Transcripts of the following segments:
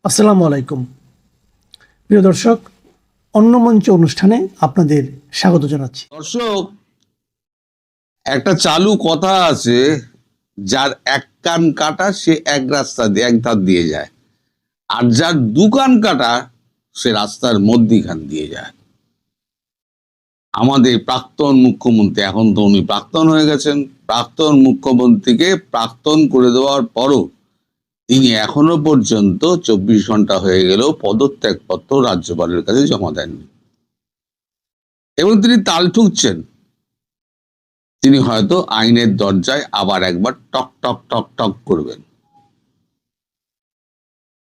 আসসালামু আলাইকুম প্রিয় দর্শক, অন্য মঞ্চ অনুষ্ঠানে আপনাদের স্বাগত জানাচ্ছি। দর্শক, একটা চালু কথা আছে, যার এক কান কাটা সে এক রাস্তা দিয়ে এক ধার দিয়ে যায়, আর যার দু কান কাটা সে রাস্তার মধ্যিখান দিয়ে যায়। আমাদের প্রাক্তন মুখ্যমন্ত্রী, এখন তো উনি প্রাক্তন হয়ে গেছেন, প্রাক্তন মুখ্যমন্ত্রীকে প্রাক্তন করে দেওয়ার পরও তিনি এখনো পর্যন্ত 24 ঘন্টা হয়ে গেলেও পদত্যাগপত্র রাজ্যপালের কাছে জমা দেননি এবং তিনি তাল ঠুকছেন। তিনি হয়তো আইনের দরজায় আবার একবার টক টক টক টক করবেন।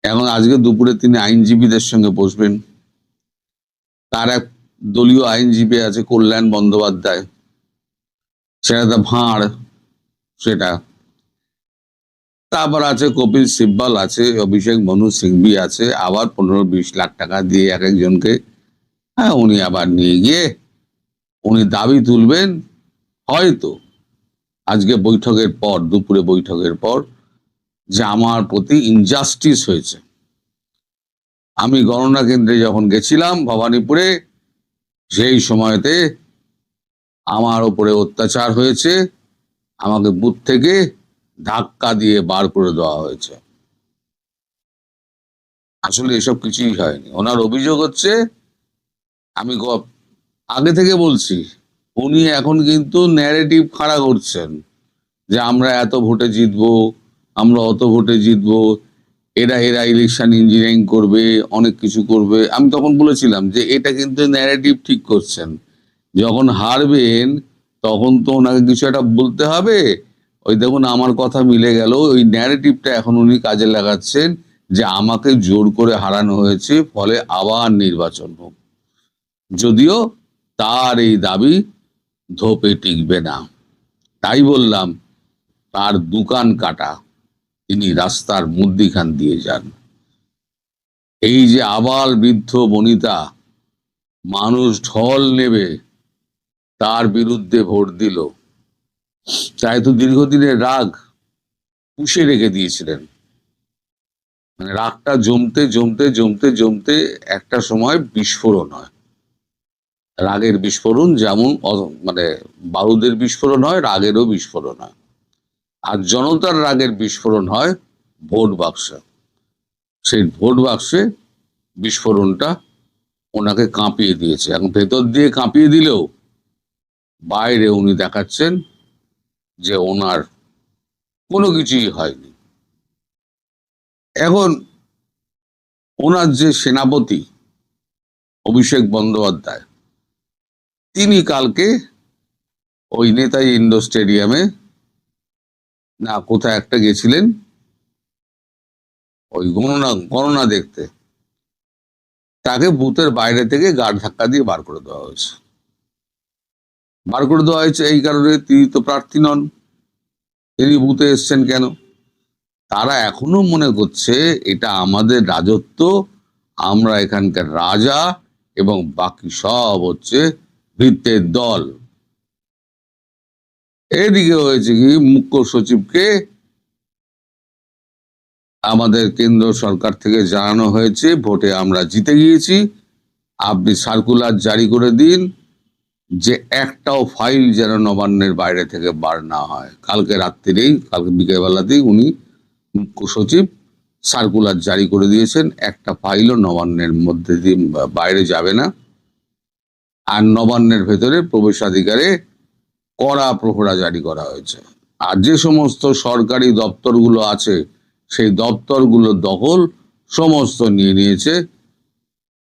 এখন আজকে দুপুরে তিনি আইনজীবীদের সঙ্গে বসবেন। তার এক দলীয় আইনজীবী আছে কল্যাণ বন্দ্যোপাধ্যায়, সেটা তো ভাঁড় সেটা। তারপর আছে কপিল সিব্বল আছে, অভিষেক মনু সিংভি আছে, আবার 15-20 লাখ টাকা দিয়ে এক একজনকে উনি আবার নিয়ে গিয়ে উনি দাবি তুলবেন হয়তো আজকে বৈঠকের পর, দুপুরে বৈঠকের পর, যে আমার প্রতি ইনজাস্টিস হয়েছে। আমি গণনা কেন্দ্রে যখন গেছিলাম ভবানীপুরে, সেই সময়তে আমার উপরে অত্যাচার হয়েছে, আমাকে বুথ থেকে ধাক্কা দিয়ে বার করে দেওয়া হয়েছে। আসলে এসব কিছুই হয়নি। ওনার অভিযোগ হচ্ছে, আমি আগে থেকে বলছি, উনি এখন কিন্তু ন্যারেটিভ খাড়া করছেন যে আমরা এত ভোটে জিতবো, আমরা অত ভোটে জিতবো, এরা এরা ইলেকশন ইঞ্জিনিয়ারিং করবে, অনেক কিছু করবে। আমি তখন বলেছিলাম যে এটা কিন্তু ন্যারেটিভ ঠিক করছেন, যখন হারবেন তখন তো ওনাকে কিছু একটা বলতে হবে। ওই দেখুন আমার কথা মিলে গেল, ওই ন্যারেটিভটা এখন উনি কাজে লাগাচ্ছেন যে আমাকে জোর করে হারানো হয়েছে, ফলে আবার নির্বাচন হোক। যদিও তার এই দাবি ধোপে টিকবে না। তাই বললাম, তার দুকান কাটা, তিনি রাস্তার মধ্যিখান দিয়ে যান। এই যে আবাল বৃদ্ধ বনিতা মানুষ ঢল নেবে তার বিরুদ্ধে ভোট দিল, তাই তো দীর্ঘদিনের রাগ পুষে রেখে দিয়েছিলেন। মানে রাগটা জমতে জমতে জমতে জমতে একটা সময় বিস্ফোরণ হয়। রাগের বিস্ফোরণ যেমন মানে বারুদের বিস্ফোরণ হয়, রাগেরও বিস্ফোরণ হয়। আর জনতার রাগের বিস্ফোরণ হয় ভোট বাক্সে। সেই ভোট বাক্সে বিস্ফোরণটা ওনাকে কাঁপিয়ে দিয়েছে। এখন ভেতর দিয়ে কাঁপিয়ে দিলেও বাইরে উনি দেখাচ্ছেন যে ওনার কোনো কিছুই হয়নি। এখন ওনার যে সেনাপতি অভিষেক বন্দ্যোপাধ্যায়, তিনি কালকে ওই নেতাজি ইন্ডোর স্টেডিয়ামে না কোথায় একটা গেছিলেন ওই গণনা দেখতে, তাকে বুথের বাইরে থেকে গাড় ধাক্কা দিয়ে বার করে দেওয়া হয়েছে। বার করে দেওয়া হয়েছে এই কারণে, তিনি তো প্রার্থী নন, তিনি বুথে এসছেন কেন? তারা এখনো মনে করছে এটা আমাদের রাজত্ব, আমরা এখানকার রাজা এবং বাকি সব হচ্ছে ভৃত্যের দল। এদিকে হয়েছে কি, মুখ্য সচিবকে আমাদের কেন্দ্র সরকার থেকে জানানো হয়েছে ভোটে আমরা জিতে গিয়েছি, আপনি সার্কুলার জারি করে দিন যে একটাও ফাইল যেন নবান্নের বাইরে থেকে বার না হয়। কালকে রাত্রিরেই, কালকে বিকেলবেলাতেই উনি মুখ্য সচিব সার্কুলার জারি করে দিয়েছেন, একটা ফাইলও নবান্নের মধ্যে দিয়ে বাইরে যাবে না। আর নবান্নের ভেতরে প্রবেশাধিকারে কড়া প্রহরা জারি করা হয়েছে। আর যে সমস্ত সরকারি দপ্তরগুলো আছে সেই দপ্তরগুলোর দখল সমস্ত নিয়ে নিয়েছে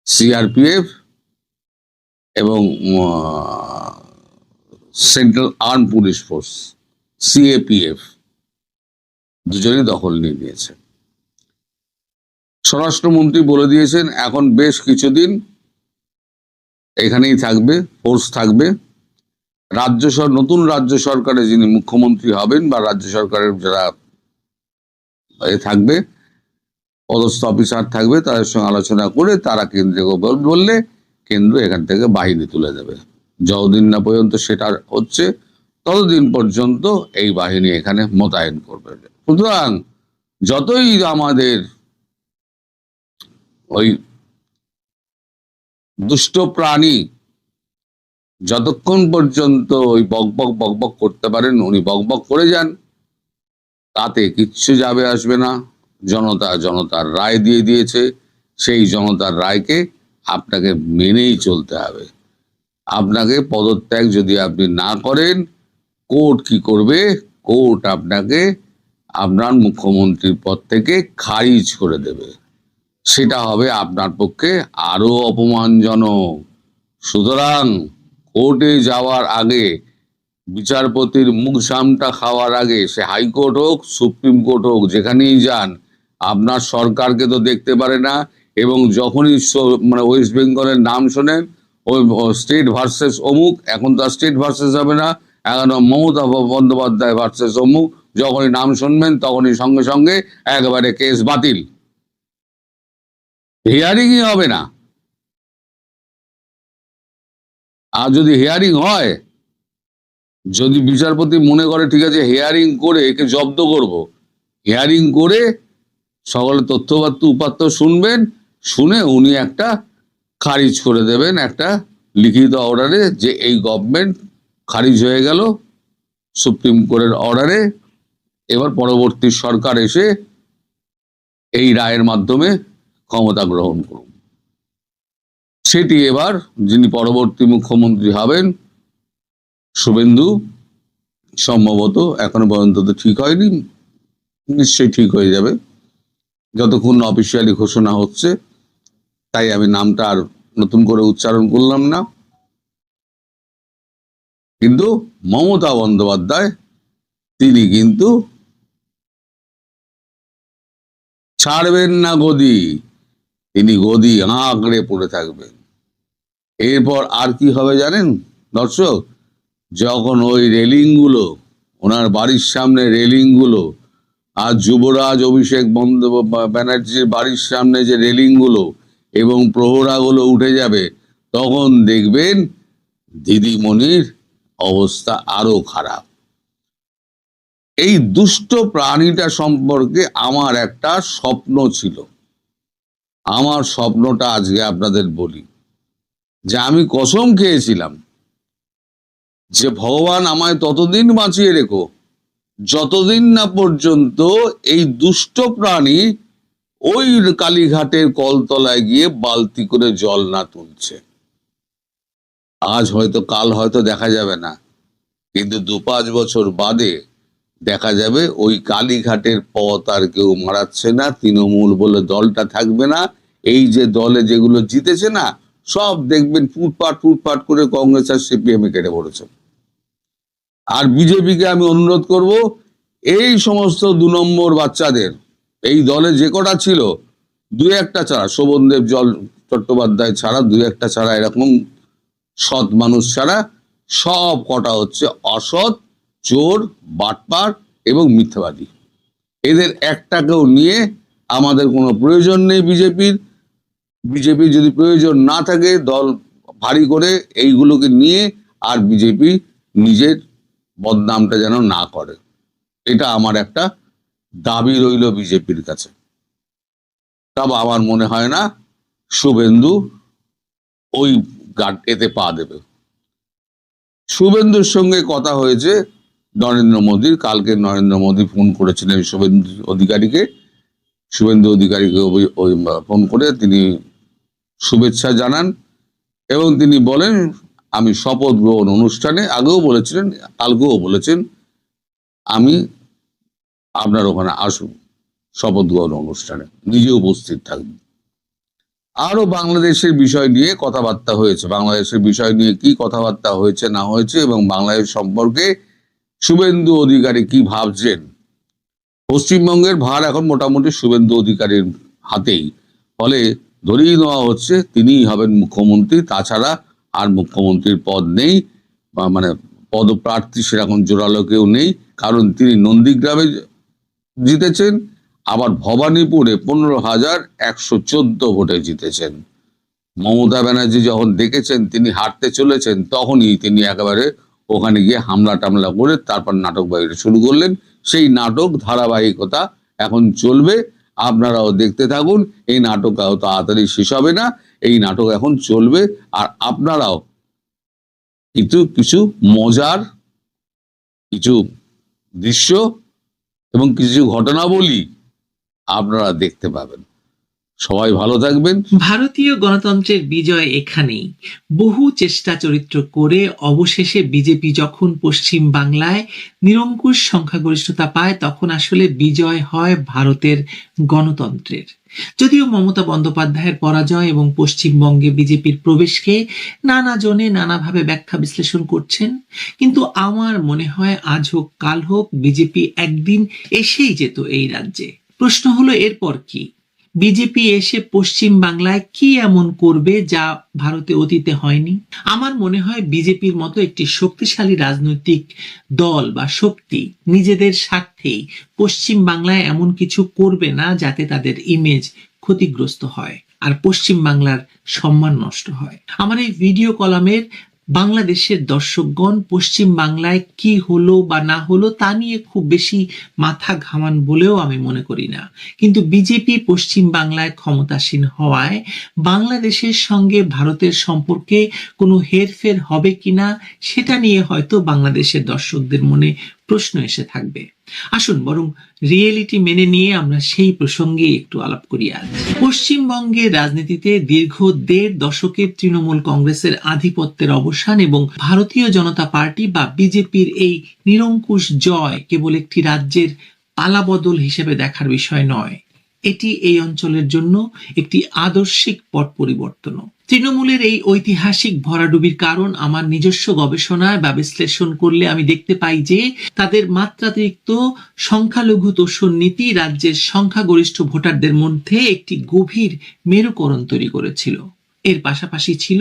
সিআরপিএফ এবং central arm police force, CAPF, দুজনই দখল নিয়ে নিয়েছে। স্বরাষ্ট্রমন্ত্রী বলে দিয়েছেন এখন বেশ কিছুদিন এখানেই থাকবে, ফোর্স থাকবে। নতুন রাজ্য সরকারে যিনি মুখ্যমন্ত্রী হবেন বা রাজ্য সরকারের যারা থাকবে, পদস্থ অফিসার থাকবে, তাদের সঙ্গে আলোচনা করে তারা কেন্দ্রে বললে কেন্দ্র এখান থেকে বাহিনী তুলে দেবে। যতদিন না পর্যন্ত সেটা হচ্ছে ততদিন পর্যন্ত এই বাহিনী এখানে মোতায়েন করবে। সুতরাং যতই আমাদের ওই দুষ্ট প্রাণী যতক্ষণ পর্যন্ত ওই বকবক বকবক করতে পারেন উনি বকবক করে যান, তাতে কিচ্ছু যাবে আসবে না। জনতার রায় দিয়ে দিয়েছে, সেই জনতার রায়কে আপনাকে মেনেই চলতে হবে। আপনাকে পদত্যাগ যদি আপনি না করেন, কোর্ট কি করবে? কোর্ট আপনাকে আপনার মুখ্যমন্ত্রীর পদ থেকে খারিজ করে দেবে। সেটা হবে আপনার পক্ষে আরো অপমানজনক। সুতরাং কোর্টে যাওয়ার আগে, বিচারপতির মুখ সামটা খাওয়ার আগে, সে হাইকোর্ট হোক সুপ্রিম কোর্ট হোক, যেখানেই যান, আপনার সরকারকে তো দেখতে পারে না। এবং যখনই মানে ওয়েস্ট বেঙ্গলের নাম শোনেন, ওই স্টেট ভার্সেস অমুক, এখন তো স্টেট ভার্সেস হবে না, এখন মমতা বন্দ্যোপাধ্যায় ভার্সেস অমুক, যখনই নাম শুনবেন তখনই সঙ্গে সঙ্গে একেবারে কেস বাতিল, হিয়ারিংই হবে না। আর যদি হিয়ারিং হয়, যদি বিচারপতি মনে করে ঠিক আছে হিয়ারিং করে একে জব্দ করব, হিয়ারিং করে সকলে তথ্যপাত্র উপাত্ত শুনবেন, শুনে উনি একটা খারিজ করে দেবেন একটা লিখিত অর্ডারে, যে এই গভর্নমেন্ট খারিজ হয়ে গেল সুপ্রিম কোর্টের অর্ডারে, এবার পরবর্তী সরকার এসে এই রায়ের মাধ্যমে ক্ষমতা গ্রহণ করুন। সেটি এবার যিনি পরবর্তী মুখ্যমন্ত্রী হবেন, শুভেন্দু, সম্ভবত এখনো পর্যন্ত তো ঠিক হয়নি, নিশ্চয়ই ঠিক হয়ে যাবে যতক্ষণ অফিসিয়ালি ঘোষণা হচ্ছে, তাই আমি নামটা আর নতুন করে উচ্চারণ করলাম না। কিন্তু মমতা বন্দ্যোপাধ্যায় তিনি কিন্তু ছাড়বেন না গদি, তিনি গদি আঁকড়ে পড়ে থাকবেন। এরপর আর কি হবে জানেন দর্শক? যখন ওই রেলিং গুলো, ওনার বাড়ির সামনে রেলিং গুলো, আর যুবরাজ অভিষেক ব্যানার্জির বাড়ির সামনে যে রেলিং গুলো এবং প্রহরাগুলো উঠে যাবে, তখন দেখবেন দিদিমণির অবস্থা আরো খারাপ। এই দুষ্ট প্রাণীটা সম্পর্কে আমার একটা স্বপ্ন ছিল। আমার স্বপ্নটা আজকে আপনাদের বলি, যে আমি কসম খেয়েছিলাম যে ভগবান আমায় ততদিন বাঁচিয়ে রেখো যতদিন না পর্যন্ত এই দুষ্ট প্রাণী ওই কালীঘাটের কলতলায় গিয়ে বালতি করে জল না তুলছে। আজ হয়তো, কাল হয়তো দেখা যাবে না, কিন্তু 2-5 বছর বাদে দেখা যাবে ওই কালীঘাটের পথ আর কেউ মারাচ্ছে না, তৃণমূল বলে দলটা থাকবে না। এই যে দলে যেগুলো জিতেছে না, সব দেখবেন ফুটপাট করে কংগ্রেস আর সিপিএম কেটে পড়েছে। আর বিজেপিকে আমি অনুরোধ করব, এই সমস্ত 2 নম্বর বাচ্চাদের, এই দলে যে কটা ছিল 2-1টা ছাড়া, শোভনদেব চট্টোপাধ্যায় ছাড়া 2-1টা ছাড়া, এরকম সৎ মানুষ ছাড়া সব কটা হচ্ছে অসৎ, চোর, বাটপার এবং মিথ্যাবাদী। এদের একটাকেও নিয়ে আমাদের কোনো প্রয়োজন নেই। বিজেপির যদি প্রয়োজন না থাকে, দল ভারী করে এইগুলোকে নিয়ে আর বিজেপি নিজের বদনামটা যেন না করে, এটা আমার একটা দাবি রইল বিজেপির কাছে। তবে আমার মনে হয় না শুভেন্দু ওই এতে পা দেবে। শুভেন্দুর সঙ্গে কথা হয়েছে নরেন্দ্র মোদীর, কালকে নরেন্দ্র মোদী ফোন করেছিলেন শুভেন্দু অধিকারীকে ফোন করে তিনি শুভেচ্ছা জানান এবং তিনি বলেন আমি শপথ গ্রহণ অনুষ্ঠানে, আগেও বলেছিলেন কালকেও বলেছেন, আমি আপনার ওখানে আসুন শপথ গ্রহণ অনুষ্ঠানে, নিজে উপস্থিত থাকবেন। আরো বাংলাদেশের বিষয় নিয়ে কথাবার্তা হয়েছে, বাংলাদেশের বিষয় নিয়ে কি কথাবার্তা হয়েছে না হয়েছে এবং বাংলাদেশ সম্পর্কে শুভেন্দু অধিকারী কি ভাবছেন। পশ্চিমবঙ্গের ভার এখন মোটামুটি শুভেন্দু অধিকারীর হাতেই, ফলে ধরেই নেওয়া হচ্ছে তিনিই হবেন মুখ্যমন্ত্রী, তাছাড়া আর মুখ্যমন্ত্রীর পদ নেই, মানে পদপ্রার্থী সেরকম জোরালো কেউ নেই। কারণ তিনি নন্দীগ্রামে জিতেছেন, আবার ভবানীপুরে 15,114 ভোটে জিতেছেন। মমতা ব্যানার্জি যখন দেখেছেন তিনি হারতে চলেছেন, তখনই তিনি একেবারে ওখানে গিয়ে হামলা টামলা করে তারপর নাটক বাইরে শুরু করলেন। সেই নাটক ধারাবাহিকতা এখন চলবে। আপনারাও দেখতে থাকুন। এই নাটক তাড়াতাড়ি শেষ হবে না, এই নাটক এখন চলবে। আর আপনারাও কিছু কিছু মজার কিছু দৃশ্য এবং কিছু ঘটনাবলী আপনারা দেখতে পাবেন। সবাই ভালো থাকবেন। ভারতীয় গণতন্ত্রের বিজয় এখানেই। বহু চেষ্টা চরিত্র করে অবশেষে বিজেপি যখন পশ্চিম বাংলায় নিরঙ্কুশ সংখ্যাগরিষ্ঠতা পায়, তখন আসলে বিজয় হয় ভারতের গণতন্ত্রের। যদিও মমতা বন্দ্যোপাধ্যায়ের পরাজয় এবং পশ্চিমবঙ্গে বিজেপির প্রবেশকে নানা জনে নানাভাবে ব্যাখ্যা বিশ্লেষণ করছেন, কিন্তু আমার মনে হয় আজ হোক কাল হোক বিজেপি একদিন এসেই যেত এই রাজ্যে। প্রশ্ন হলো এরপর কি? বিজেপি এসে পশ্চিম বাংলায় কি এমন করবে যা ভারতে অতীতে হয়নি? আমার মনে হয় বিজেপির মতো একটি শক্তিশালী রাজনৈতিক দল বা শক্তি নিজেদের স্বার্থেই পশ্চিম বাংলায় এমন কিছু করবে না যাতে তাদের ইমেজ ক্ষতিগ্রস্ত হয় আর পশ্চিম বাংলার সম্মান নষ্ট হয়। আমার এই ভিডিও কলামের বাংলাদেশের দর্শকগণ পশ্চিম বাংলায় কি হলো বা না হলো তা নিয়ে খুব বেশি মাথা ঘামান বলেও আমি মনে করি না। কিন্তু বিজেপি পশ্চিম বাংলায় ক্ষমতাসীন হওয়ায় বাংলাদেশের সঙ্গে ভারতের সম্পর্কে কোনো হেরফের হবে কিনা সেটা নিয়ে হয়তো বাংলাদেশের দর্শকদের মনে প্রশ্ন এসে থাকবে। আসুন বরং রিয়েলিটি মেনে নিয়ে আমরা সেই প্রসঙ্গে একটু আলাপ করি। আজ পশ্চিমবঙ্গের রাজনীতিতে দীর্ঘ ১.৫ দশকের তৃণমূল কংগ্রেসের আধিপত্যের অবসান এবং ভারতীয় জনতা পার্টি বা বিজেপির এই নিরঙ্কুশ জয় কেবল একটি রাজ্যের পালাবদল হিসেবে দেখার বিষয় নয়, এটি এই অঞ্চলের জন্য একটি আদর্শিক পট পরিবর্তন। তৃণমূলের এই ঐতিহাসিক ভরাডুবির কারণ আমার নিজস্ব গবেষণায় বা বিশ্লেষণ করলে আমি দেখতে পাই যে তাদের মাত্রাতিরিক্ত সংখ্যালঘু তোষণ নীতি রাজ্যের সংখ্যাগরিষ্ঠ ভোটারদের মধ্যে একটি গভীর মেরুকরণ তৈরি করেছিল। এর পাশাপাশি ছিল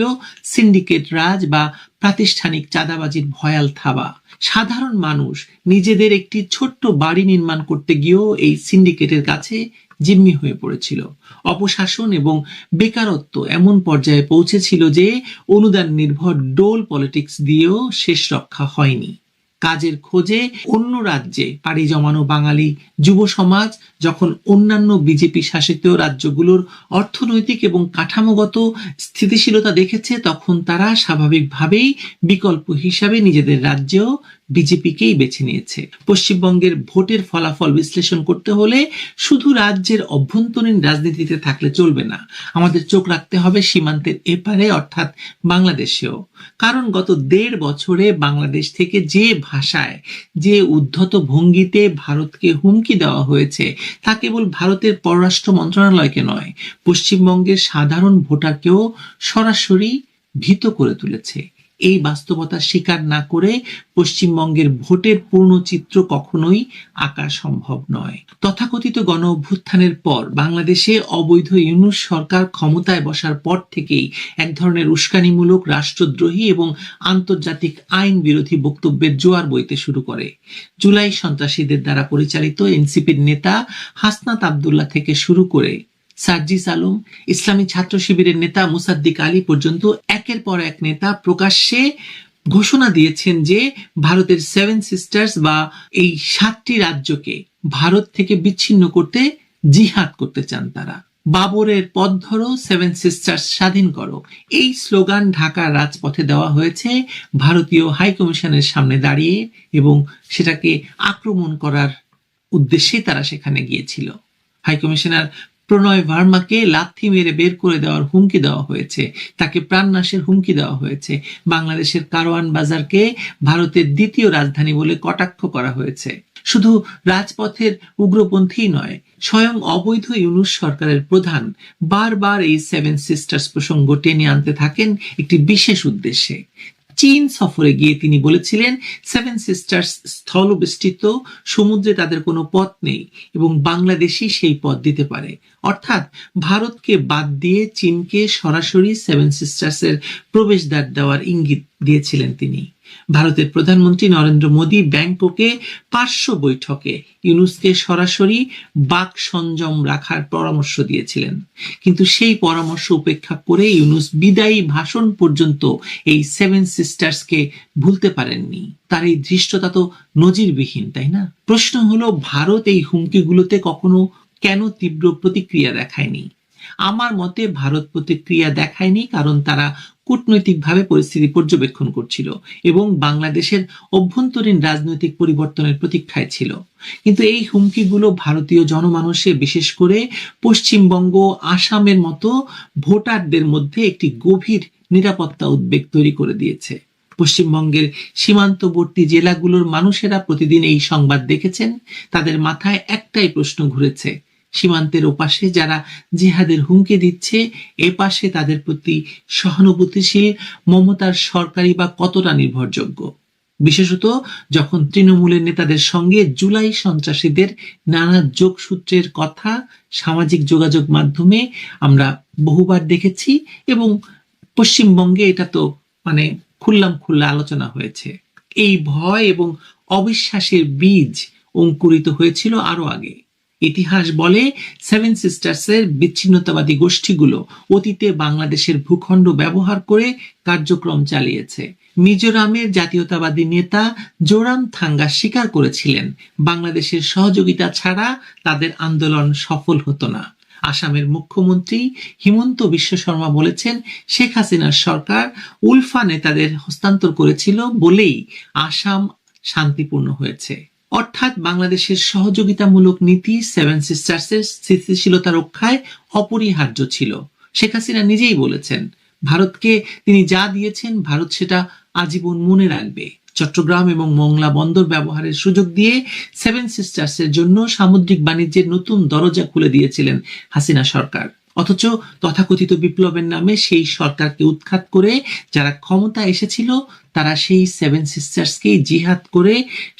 সিন্ডিকেট রাজ বা প্রাতিষ্ঠানিক চাঁদাবাজির ভয়াল থাবা। সাধারণ মানুষ নিজেদের একটি ছোট্ট বাড়ি নির্মাণ করতে গিয়েও এই সিন্ডিকেটের কাছে জিম্মি হয়ে পড়েছিল। অপশাসন এবং বেকারত্ব এমন পর্যায়ে পৌঁছেছিল যে অনুদান নির্ভর ডোল পলিটিক্স দিয়েও শেষ রক্ষা হয়নি। কাজের খোঁজে অন্য রাজ্যে পাড়ি জমানো বাঙালি যুব সমাজ যখন অন্যান্য বিজেপি শাসিত রাজ্যগুলোর অর্থনৈতিক এবং কাঠামোগত স্থিতিশীলতা দেখেছে, তখন তারা স্বাভাবিকভাবেই বিকল্প হিসাবে নিজেদের রাজ্যেও বিজেপিকেই বেছে নিয়েছে। পশ্চিমবঙ্গের ভোটের ফলাফল বিশ্লেষণ করতে হলে শুধু রাজ্যের অভ্যন্তরীণ রাজনীতিতে থাকলে চলবে না, আমাদের চোখ রাখতে হবে সীমান্তের এপারে অর্থাৎ বাংলাদেশেও। কারণ গত ১.৫ বছরে বাংলাদেশ থেকে যে ভাষায় যে উদ্ধত ভঙ্গিতে ভারতকে হুমকি দেওয়া হয়েছে তা কেবল ভারতের পররাষ্ট্র মন্ত্রণালয়কে নয়, পশ্চিমবঙ্গের সাধারণ ভোটারকেও সরাসরি ভীত করে তুলেছে। এই বাস্তবতা স্বীকার না করে পশ্চিমবঙ্গের ভোটের পূর্ণ চিত্র কখনোই আঁকা সম্ভব নয়। তথাকথিত গণ অভ্যুত্থানের পর বাংলাদেশে অবৈধ ইউনূস সরকার ক্ষমতায় বসার পর থেকেই এক ধরনের উস্কানিমূলক, রাষ্ট্রদ্রোহী এবং আন্তর্জাতিক আইন বিরোধী বক্তব্যের জোয়ার বইতে শুরু করে। জুলাই সন্ত্রাসীদের দ্বারা পরিচালিত এনসিপির নেতা হাসনাত আব্দুল্লাহ থেকে শুরু করে সার্জিস আলম, ইসলামী ছাত্র শিবিরের নেতা মুসাদ্দিক আলী পর্যন্ত একের পর এক নেতা প্রকাশ্যে ঘোষণা দিয়েছেন যে ভারতের 7 সিস্টার্স বা এই 7টি রাজ্যকে ভারত থেকে বিচ্ছিন্ন করতে জিহাদ করতে চান তারা। বাবরের পথ ধরো, 7 সিস্টার্স স্বাধীন করো, এই স্লোগান ঢাকার রাজপথে দেওয়া হয়েছে ভারতীয় হাই কমিশনের সামনে দাঁড়িয়ে, এবং সেটাকে আক্রমণ করার উদ্দেশ্যে তারা সেখানে গিয়েছিল। হাই কমিশনার প্রণয় ভার্মাকে লাথি মেরে বের করে দেওয়ার হুমকি দেওয়া হয়েছে, তাকে প্রাণনাশের হুমকি দেওয়া হয়েছে। বাংলাদেশের কারওয়ান বাজারকে ভারতের দ্বিতীয় রাজধানী বলে কটাক্ষ করা হয়েছে। শুধু রাজপথের উগ্রপন্থী নয়, স্বয়ং অবৈধ ইউনূস সরকারের প্রধান বারবার এই 7 সিস্টার্স প্রসঙ্গ টেনে আনতে থাকেন একটি বিশেষ উদ্দেশ্যে। চীন সফরে গিয়ে তিনি বলেছিলেন 7 সিস্টার্স স্থলবেষ্টিত, সমুদ্রে তাদের কোনো পথ নেই এবং বাংলাদেশই সেই পথ দিতে পারে। অর্থাৎ ভারতকে বাদ দিয়ে চীনকে সরাসরি 7 সিস্টার্সের প্রবেশদ্বার দেওয়ার ইঙ্গিত দিয়েছিলেন তিনি। ভারতের প্রধানমন্ত্রী নরেন্দ্র মোদী ব্যাংককে পার্শ্ব বৈঠকে ইউনূসকে সরাসরি বাক সংযম রাখার পরামর্শ দিয়েছিলেন, কিন্তু সেই পরামর্শ উপেক্ষা করে ইউনূস বিদায়ী ভাষণ পর্যন্ত এই 7 সিস্টার্সকে ভুলতে পারেননি। তার এই ধৃষ্টতা তো নজিরবিহীন, তাই না? প্রশ্ন হলো, ভারত এই হুমকিগুলোতে কখনো কেন তীব্র প্রতিক্রিয়া দেখায়নি? আমার মতে ভারত প্রতিক্রিয়া দেখায়নি কারণ তারা কূটনৈতিকভাবে পরিস্থিতি পর্যবেক্ষণ করছিল এবং বাংলাদেশের অভ্যন্তরীণ রাজনৈতিক পরিবর্তনের প্রতীক্ষায় ছিল। কিন্তু এই হুমকিগুলো ভারতীয় জনমানসে, বিশেষ করে পশ্চিমবঙ্গ, আসামের মতো ভোটারদের মধ্যে একটি গভীর নিরাপত্তা উদ্বেগ তৈরি করে দিয়েছে। পশ্চিমবঙ্গের সীমান্তবর্তী জেলাগুলোর মানুষেরা প্রতিদিন এই সংবাদ দেখেছেন। তাদের মাথায় একটাই প্রশ্ন ঘুরেছে, সীমান্তের ওপাশে যারা জিহাদের হুমকি দিচ্ছে, এপাশে তাদের প্রতি সহানুভূতিশীল মমতার সরকারি বা কতটা নির্ভরযোগ্য? বিশেষত যখন তৃণমূলের নেতাদের সঙ্গে জুলাই সন্ত্রাসীদের নানা যোগসূত্রের কথা সামাজিক যোগাযোগ মাধ্যমে আমরা বহুবার দেখেছি এবং পশ্চিমবঙ্গে এটা তো মানে খোল্লা আলোচনা হয়েছে। এই ভয় এবং অবিশ্বাসের বীজ অঙ্কুরিত হয়েছিল আরো আগে। ইতিহাস বলে সেভেন সিস্টার্সের বিচ্ছিন্নতাবাদী গোষ্ঠীগুলো অতীতে বাংলাদেশের ভূখণ্ড ব্যবহার করে কার্যক্রম চালিয়েছে। মিজোরামের জাতীয়তাবাদী নেতা জোরামথাঙ্গা স্বীকার করেছিলেন বাংলাদেশের সহযোগিতা ছাড়া তাদের আন্দোলন সফল হতো না। আসামের মুখ্যমন্ত্রী হিমন্ত বিশ্ব শর্মা বলেছেন শেখ হাসিনার সরকার উলফা নেতাদের হস্তান্তর করেছিল বলেই আসাম শান্তিপূর্ণ হয়েছে। অর্থাৎ বাংলাদেশের সহযোগিতামূলক নীতি সেভেন সিস্টার্সের স্থিতিশীলতা রক্ষায় অপরিহার্য ছিল। শেখ হাসিনা নিজেই বলেছেন ভারতকে তিনি যা দিয়েছেন ভারত সেটা আজীবন মনে রাখবে। চট্টগ্রাম এবং মংলা বন্দর ব্যবহারের সুযোগ দিয়ে সেভেন সিস্টার্সের জন্য সামুদ্রিক বাণিজ্যের নতুন দরজা খুলে দিয়েছিলেন হাসিনা সরকার। অথচ তথাকথিত বিপ্লবের নামে সেই সরকারকে উৎখাত করে যারা ক্ষমতা এসেছিল তারা সেই সেভেন সিস্টার্সকেই জিহাদ করে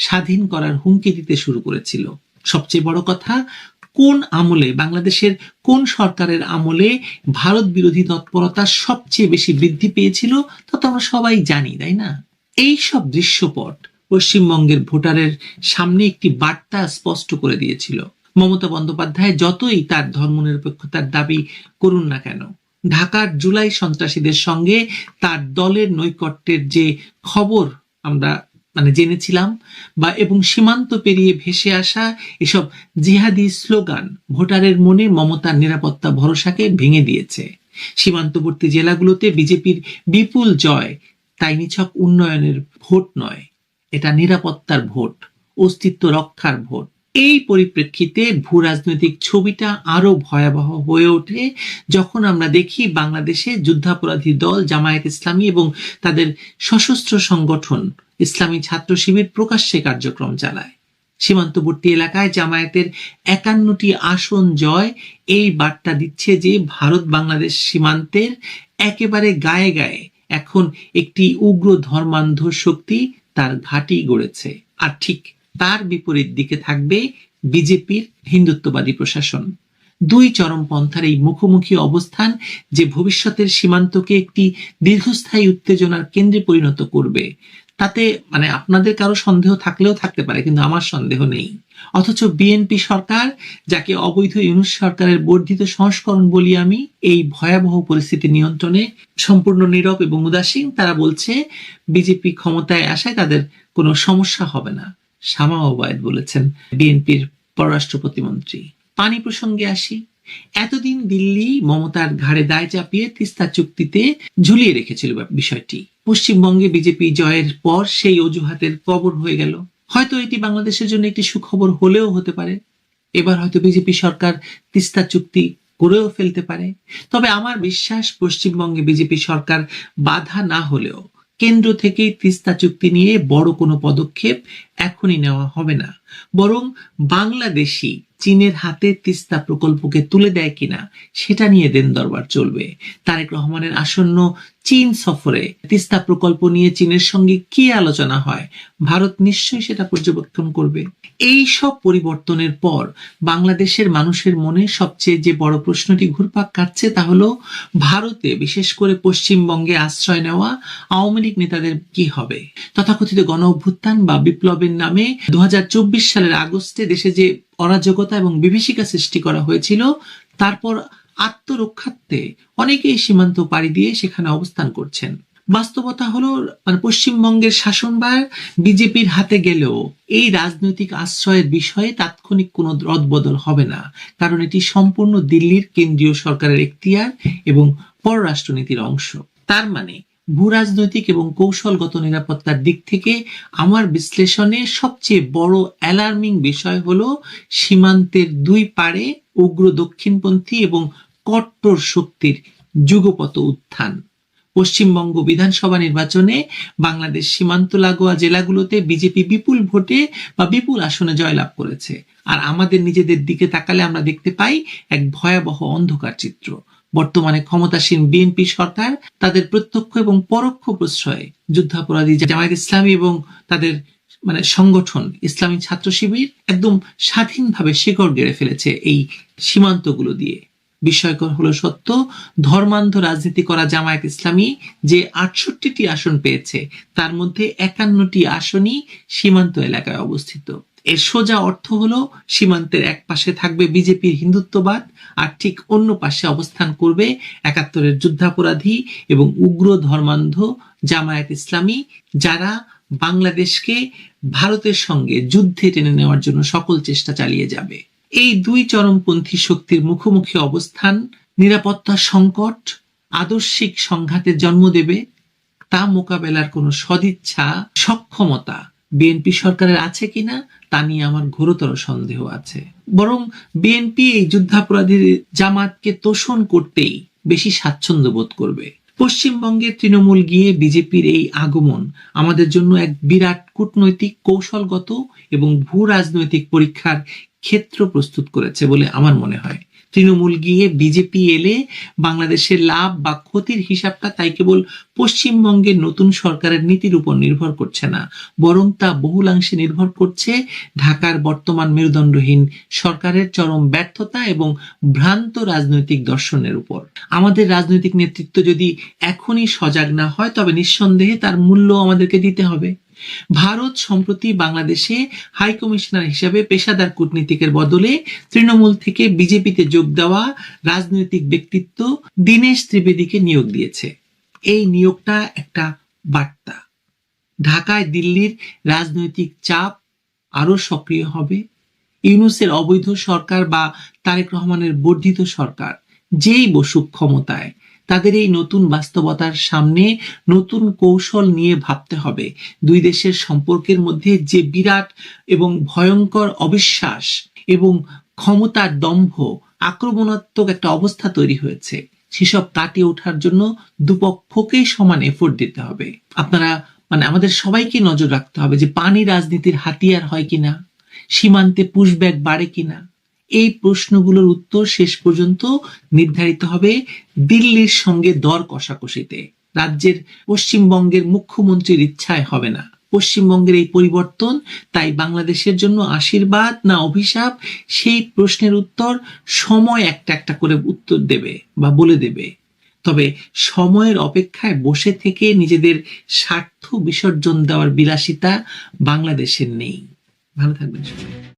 স্বাধীন করার হুমকি দিতে শুরু করেছিল। সবচেয়ে বড় কথা, কোন আমলে, বাংলাদেশের কোন সরকারের আমলে ভারত বিরোধী তৎপরতা সবচেয়ে বেশি বৃদ্ধি পেয়েছিল তা তো আমরা সবাই জানি, তাই না? এই সব দৃশ্যপট পশ্চিমবঙ্গের ভোটারের সামনে একটি বার্তা স্পষ্ট করে দিয়েছিল। মমতা বন্দ্যোপাধ্যায় যতই তার ধর্মনিরপেক্ষতার দাবি করুন না কেন, ঢাকার জুলাই সন্ত্রাসীদের সঙ্গে তার দলের নৈকট্যের যে খবর আমরা জেনেছিলাম এবং সীমান্ত পেরিয়ে ভেসে আসা এসব জিহাদি স্লোগান ভোটারের মনে মমতার নিরাপত্তা ভরসাকে ভেঙে দিয়েছে। সীমান্তবর্তী জেলাগুলোতে বিজেপির বিপুল জয় তাই নিছক উন্নয়নের ভোট নয়, এটা নিরাপত্তার ভোট, অস্তিত্ব রক্ষার ভোট। এই পরিপ্রেক্ষিতে ভূ রাজনৈতিক ছবিটা আরো ভয়াবহ হয়ে ওঠে যখন আমরা দেখি বাংলাদেশে যুদ্ধাপরাধী দল জামায়াত ইসলামী এবং তাদের সশস্ত্র সংগঠন ইসলামী ছাত্র শিবির প্রকাশ্যে কার্যক্রম চালায়। সীমান্তবর্তী এলাকায় জামায়াতের 51টি আসন জয় এই বার্তা দিচ্ছে যে ভারত বাংলাদেশ সীমান্তের একেবারে গায়ে গায়ে এখন একটি উগ্র ধর্মান্ধ শক্তি তার ঘাঁটি গড়েছে। আর ঠিক তার বিপরীত দিকে থাকবে বিজেপির হিন্দুত্ববাদী প্রশাসন। দুই চরমপন্থার এই মুখোমুখি অবস্থান যে ভবিষ্যতের সীমান্তকে একটি দীর্ঘস্থায়ী উত্তেজনার কেন্দ্রে পরিণত করবে তাতে আপনাদের কারো সন্দেহ থাকলেও থাকতে পারে, কিন্তু আমার সন্দেহ নেই। অথচ বিএনপি সরকার, যাকে অবৈধ ইউনূস সরকারের বর্ধিত সংস্করণ বলি আমি, এই ভয়াবহ পরিস্থিতি নিয়ন্ত্রণে সম্পূর্ণ নীরব এবং উদাসীন। তারা বলছে বিজেপি ক্ষমতায় আসায় তাদের কোনো সমস্যা হবে না। শামা ওবায়েদ বলেছেন, বিএনপির পররাষ্ট্র প্রতিমন্ত্রী। পানি প্রসঙ্গে আসি। এতদিন দিল্লি মমতার ঘাড়ে দায় চাপিয়ে তিস্তা চুক্তিতে ঝুলিয়ে রেখেছিল বিষয়টি। পশ্চিমবঙ্গে বিজেপি জয়ের পর সেই অজুহাতের কবর হয়ে গেল। হয়তো এটি বাংলাদেশের জন্য একটি সুখবর হলেও হতে পারে। এবার হয়তো বিজেপি সরকার তিস্তা চুক্তি করেও ফেলতে পারে। তবে আমার বিশ্বাস পশ্চিমবঙ্গে বিজেপি সরকার বাধা না হলেও কেন্দ্র থেকেই তিস্তা চুক্তি নিয়ে বড় কোনো পদক্ষেপ এখনই নেওয়া হবে না, বরং বাংলাদেশি চীনের হাতে তিস্তা প্রকল্পকে তুলে দেয় কিনা সেটা নিয়ে দেন দরবার চলবে। তারেক রহমানের আসন্ন চীন সফরে তিস্তা প্রকল্প নিয়ে চীনের সঙ্গে কি আলোচনা হয় ভারত নিশ্চয়ই সেটা পর্যবেক্ষণ করবে। এই সব পরিবর্তনের পর বাংলাদেশের মানুষের মনে সবচেয়ে যে বড় প্রশ্নটি ঘুরপাক খাচ্ছে তা হলো ভারতে, বিশেষ করে পশ্চিমবঙ্গে আশ্রয় নেওয়া আওয়ামী লীগ নেতাদের কি হবে। তথাকথিত গণ অভ্যুত্থান বা বিপ্লবের নামে 2024 সালের আগস্টে দেশে যে অরাজকতা এবং বিভীষিকা সৃষ্টি করা হয়েছিল, তারপর আত্মরক্ষার্থে অনেকেই সীমান্ত পাড়ি দিয়ে সেখানে অবস্থান করছেন। বাস্তবতা হলো পশ্চিমবঙ্গের শাসনভার বিজেপির হাতে গেলেও এই রাজনৈতিক আশ্রয়ের বিষয়ে তাৎক্ষণিক কোনো রদবদল হবে না, কারণ এটি সম্পূর্ণ দিল্লির কেন্দ্রীয় সরকারের এখতিয়ার এবং পররাষ্ট্রনীতির অংশ। তার মানে ভূরাজনৈতিক এবং কৌশলগত নিরাপত্তার দিক থেকে আমার বিশ্লেষণে সবচেয়ে বড় অ্যালার্মিং বিষয় হলো সীমান্তের দুই পাড়ে উগ্র দক্ষিণপন্থী এবং কট্টর শক্তির যুগপৎ উত্থান। পশ্চিমবঙ্গ বিধানসভা নির্বাচনে বাংলাদেশ সীমান্ত লাগোয়া জেলাগুলোতে বিজেপি বিপুল ভোটে বা বিপুল আসনে জয়লাভ করেছে, আর আমাদের নিজেদের দিকে তাকালে আমরা দেখতে পাই এক ভয়াবহ অন্ধকার চিত্র। বর্তমানে ক্ষমতাসীন বিএনপি সরকার তাদের প্রত্যক্ষ এবং পরোক্ষ প্রশ্রয়ে যুদ্ধাপরাধী জামায়াত ইসলামী এবং তাদের সংগঠন ইসলামী ছাত্র শিবির একদম স্বাধীনভাবে শিকড় গেড়ে ফেলেছে এই সীমান্তগুলো দিয়ে। বিস্ময়কর হলো সত্য, ধর্মান্ধ রাজনীতি করা জামায়াত ইসলামী যে ৬৮টি আসন পেয়েছে তার মধ্যে ৫১টি আসনই সীমান্ত এলাকায় অবস্থিত। এর সোজা অর্থ হলো সীমান্তের এক পাশে থাকবে বিজেপির হিন্দুত্ববাদ, আর ঠিক অন্য পাশে অবস্থান করবে ৭১-এর যুদ্ধাপরাধী এবং উগ্র ধর্মান্ধ জামায়াত ইসলামী, যারা বাংলাদেশকে ভারতের সঙ্গে যুদ্ধে টেনে নেওয়ার জন্য সকল চেষ্টা চালিয়ে যাবে। এই দুই চরমপন্থী শক্তির মুখোমুখি অবস্থান নিরাপত্তা সংকট, আদর্শিক সংঘাতের জন্ম দেবে। তা মোকাবেলার কোনো সদিচ্ছা, সক্ষমতা বিএনপি সরকারের আছে কিনা তা নিয়ে আমার ঘোরতর সন্দেহ আছে। বরং বিএনপি এই যুদ্ধাপরাধী জামাতকে তোষণ করতেই বেশি স্বাচ্ছন্দ্য বোধ করবে। পশ্চিমবঙ্গের তৃণমূল গিয়ে বিজেপির এই আগমন আমাদের জন্য এক বিরাট কূটনৈতিক, কৌশলগত এবং ভূ রাজনৈতিক পরীক্ষার ক্ষেত্র প্রস্তুত করেছে বলে আমার মনে হয়। তৃণমূল গিয়ে বিজেপি এলে বাংলাদেশের লাভ বা ক্ষতির হিসাবটা তাই কেবল পশ্চিমবঙ্গের নতুন সরকারের নীতির উপর নির্ভর করছে না, বরং তা বহুলাংশে নির্ভর করছে ঢাকার বর্তমান মেরুদণ্ডহীন সরকারের চরম ব্যর্থতা এবং ভ্রান্ত রাজনৈতিক দর্শনের উপর। আমাদের রাজনৈতিক নেতৃত্ব যদি এখনই সজাগ না হয় তবে নিঃসন্দেহে তার মূল্য আমাদেরকে দিতে হবে। ভারত সম্প্রতি বাংলাদেশে হাই কমিশনার হিসেবে পেশাদার কূটনীতিকের বদলে তৃণমূল থেকে বিজেপিতে যোগ দেওয়া রাজনৈতিক ব্যক্তিত্ব দীনেশ ত্রিবেদীকে নিয়োগ দিয়েছে। এই নিয়োগটা একটা বার্তা। ঢাকায় দিল্লির রাজনৈতিক চাপ আরো সক্রিয় হবে। ইউনূসের অবৈধ সরকার বা তারেক রহমানের বর্ধিত সরকার যেই বসুক ক্ষমতায়, তাদের এই নতুন বাস্তবতার সামনে নতুন কৌশল নিয়ে ভাবতে হবে। দুই দেশের সম্পর্কের মধ্যে যে বিরাট এবং ভয়ঙ্কর অবিশ্বাস এবং ক্ষমতার দম্ভ, আক্রমণাত্মক একটা অবস্থা তৈরি হয়েছে, সেসব কাটিয়ে ওঠার জন্য দুপক্ষকেই সমান এফোর্ট দিতে হবে। আপনারা আমাদের সবাইকে নজর রাখতে হবে যে পানি রাজনীতির হাতিয়ার হয় কিনা, সীমান্তে পুশব্যাক বাড়ে কিনা। এই প্রশ্নগুলোর উত্তর শেষ পর্যন্ত নির্ধারিত হবে দিল্লির সঙ্গে দর কষাকষিতে। রাজ্যের পশ্চিমবঙ্গের মুখ্যমন্ত্রীর ইচ্ছায় হবে না। পশ্চিমবঙ্গের এই পরিবর্তন তাই বাংলাদেশের জন্য আশীর্বাদ না অভিশাপ, সেই প্রশ্নের উত্তর সময় একটা একটা করে উত্তর দেবে বা বলে দেবে। তবে সময়ের অপেক্ষায় বসে থেকে নিজেদের স্বার্থ বিসর্জন দেওয়ার বিলাসিতা বাংলাদেশের নেই। ভালো থাকবেন সবাই।